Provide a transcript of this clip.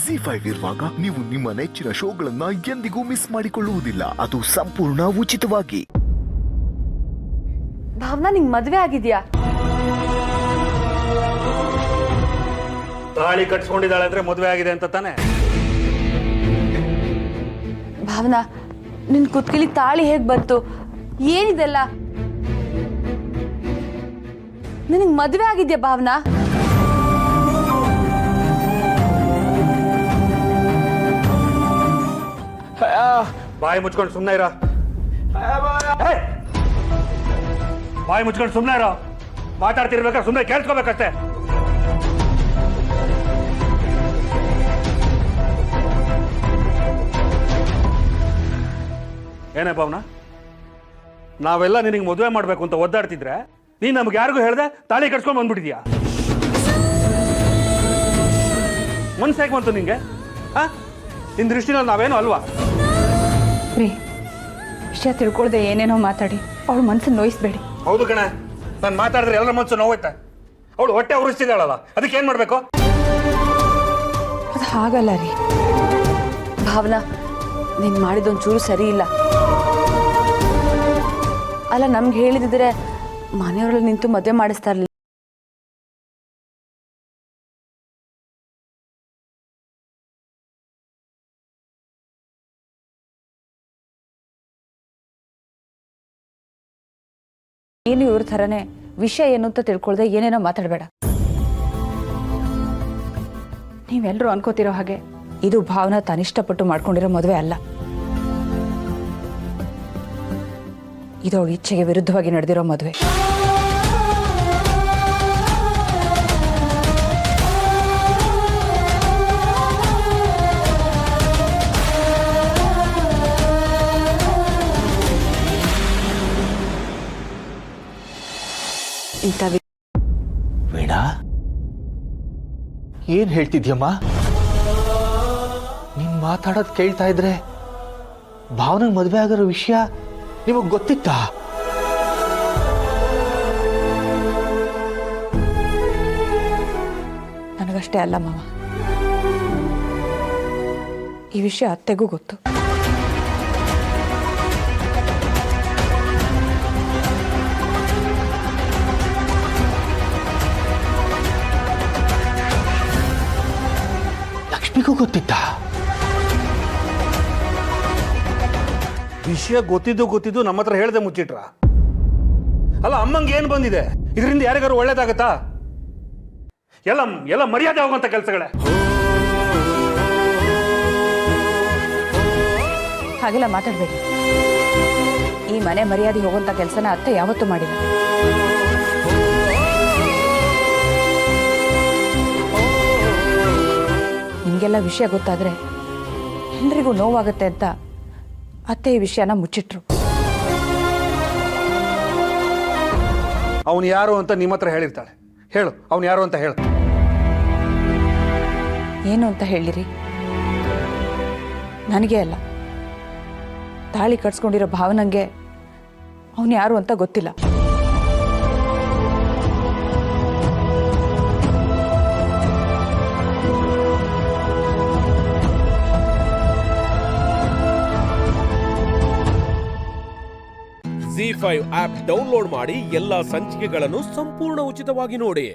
ZEE5 ಇರುವಾಗ ನೀವು ನಿಮ್ಮ ನೆಚ್ಚಿನ ಶೋಗಳನ್ನ ಎಂದಿಗೂ ಮಿಸ್ ಮಾಡಿಕೊಳ್ಳುವುದಿಲ್ಲ. ಅದು ಸಂಪೂರ್ಣ ಉಚಿತವಾಗಿ. ಭಾವನಾ, ನಿಂಗೆ ಮದುವೆ ಆಗಿದ್ಯಾ? ತಾಳಿ ಕಟ್ಸ್ಕೊಂಡಿದ್ದಾಳೆ ಅಂದ್ರೆ ಮದುವೆ ಆಗಿದೆ ಅಂತ ತಾನೆ? ಭಾವನಾ, ನಿನ್ ಕುತ್ಕಿಲಿ ತಾಳಿ ಹೇಗ್ ಬಂತು? ಏನಿದೆಲ್ಲ? ನಿನಗೆ ಮದುವೆ ಆಗಿದ್ಯಾ ಭಾವನಾ? ಬಾಯಿ ಮುಚ್ಕೊಂಡು ಸುಮ್ಮನೆ ಇರೋ. ಬಾಯಿ ಮುಚ್ಕೊಂಡು ಸುಮ್ಮನೆ ಇರೋ. ಮಾತಾಡ್ತಿರ್ಬೇಕಾದ್ರೆ ಸುಮ್ಮನೆ ಕೇಳಿಸ್ಕೋಬೇಕಷ್ಟೇ. ಏನೇ ಭಾವನಾ, ನಾವೆಲ್ಲ ನಿನಗೆ ಮದುವೆ ಮಾಡ್ಬೇಕು ಅಂತ ಒದ್ದಾಡ್ತಿದ್ರೆ ನೀನ್ ನಮ್ಗೆ ಯಾರಿಗೂ ಹೇಳ್ದೆ ತಾಳಿ ಕಟ್ಸ್ಕೊಂಡು ಬಂದ್ಬಿಟ್ಟಿದ್ಯಾ? ಮನ್ಸಾಗಿ ಬಂತು ನಿಂಗೆ? ನಿನ್ ದೃಷ್ಟಿನಲ್ಲಿ ನಾವೇನು ಅಲ್ವಾ? ರೀ, ವಿಷಯ ತಿಳ್ಕೊಳ್ದೆ ಏನೇನೋ ಮಾತಾಡಿ ಅವಳು ಮನ್ಸನ್ನು ನೋಯಿಸ್ಬೇಡಿ. ಹೌದು ಕಣ, ನಾನು ಮಾತಾಡಿದ್ರೆ ಎಲ್ಲರ ಮನ್ಸು ನೋವಾಯ್ತಾ? ಅವಳು ಹೊಟ್ಟೆ ಉರಿಸ್ತಿದ್ದಾಳಲ್ಲ, ಅದಕ್ಕೆ ಏನ್ ಮಾಡ್ಬೇಕು? ಅದು ಹಾಗಲ್ಲ ರೀ ಭಾವನಾ, ನೀನ್ ಮಾಡಿದೊಂದು ಚೂರು ಸರಿ ಇಲ್ಲ. ಅಲ್ಲ, ನಮ್ಗೆ ಹೇಳಿದಿದ್ರೆ ಮನೆಯವರಲ್ಲಿ ನಿಂತು ಮದುವೆ ಮಾಡಿಸ್ತಾ ಇರ್ಲಿಲ್ಲ. ಏನು ಇವ್ರ ಥರನೇ ವಿಷಯ ಏನು ಅಂತ ತಿಳ್ಕೊಳ್ದೆ ಏನೇನೋ ಮಾತಾಡಬೇಡ. ನೀವೆಲ್ಲರೂ ಅನ್ಕೋತಿರೋ ಹಾಗೆ ಇದು ಭಾವನಾ ತಾನಿಷ್ಟಪಟ್ಟು ಮಾಡ್ಕೊಂಡಿರೋ ಮದುವೆ ಅಲ್ಲ. ಇದು ಅವಳ ಇಚ್ಛೆಗೆ ವಿರುದ್ಧವಾಗಿ ನಡೆದಿರೋ ಮದುವೆ. ವೀಣಾ, ಏನ್ ಹೇಳ್ತಿದ್ಯಮ್ಮ? ನೀನ್ ಮಾತಾಡೋದ್ ಕೇಳ್ತಾ ಇದ್ರೆ ಭಾವನೆಗೆ ಮದುವೆ ಆಗಿರೋ ವಿಷಯ ನಿಮಗ್ ಗೊತ್ತಿತ್ತಾ? ನನಗಷ್ಟೇ ಅಲ್ಲ ಮಾವ, ಈ ವಿಷಯ ಅತ್ತೆಗೂ ಗೊತ್ತು. ಲಕ್ಷ್ಮಿಗೂ ಗೊತ್ತಿತ್ತಾ? ವಿಷಯ ಗೊತ್ತಿದ್ದು ನಮ್ಮ ಹತ್ರ ಹೇಳ್ದೆ ಮುಚ್ಚಿಟ್ರ? ಅಲ್ಲ, ಅಮ್ಮಂಗೆ ಏನ್ ಬಂದಿದೆ? ಇದರಿಂದ ಯಾರಿಗಾರು ಒಳ್ಳೇದಾಗತ್ತಾ? ಎಲ್ಲ ಮರ್ಯಾದೆ ಹೋಗುವಂತ ಕೆಲಸಗಳೇ. ಹಾಗೆಲ್ಲ ಮಾತಾಡ್ಬೇಡಿ. ಈ ಮನೆ ಮರ್ಯಾದೆ ಹೋಗುವಂತ ಕೆಲಸನ ಅತ್ತೆ ಯಾವತ್ತೂ ಮಾಡಿಲ್ಲ. ನಿಮಗೆಲ್ಲ ವಿಷಯ ಗೊತ್ತಾದ್ರೆ ಎಲ್ರಿಗೂ ನೋವಾಗುತ್ತೆ ಅಂತ ಅತ್ತೆ ಈ ವಿಷಯನ ಮುಚ್ಚಿಟ್ರು. ಅವನು ಯಾರು ಅಂತ ನಿಮ್ಮ ಹತ್ರ ಹೇಳಿರ್ತಾಳೆ. ಹೇಳು, ಅವನು ಯಾರು ಅಂತ ಹೇಳು. ಏನು ಅಂತ ಹೇಳಿರಿ? ನನಗೆ ಅಲ್ಲ, ತಾಳಿ ಕಟ್ಸ್ಕೊಂಡಿರೋ ಭಾವನಂಗೆ ಅವನು ಯಾರು ಅಂತ ಗೊತ್ತಿಲ್ಲ. ZEE5 ಆಪ್ ಡೌನ್ಲೋಡ್ ಮಾಡಿ ಎಲ್ಲಾ ಸಂಚಿಕೆಗಳನ್ನು ಸಂಪೂರ್ಣ ಉಚಿತವಾಗಿ ನೋಡಿ.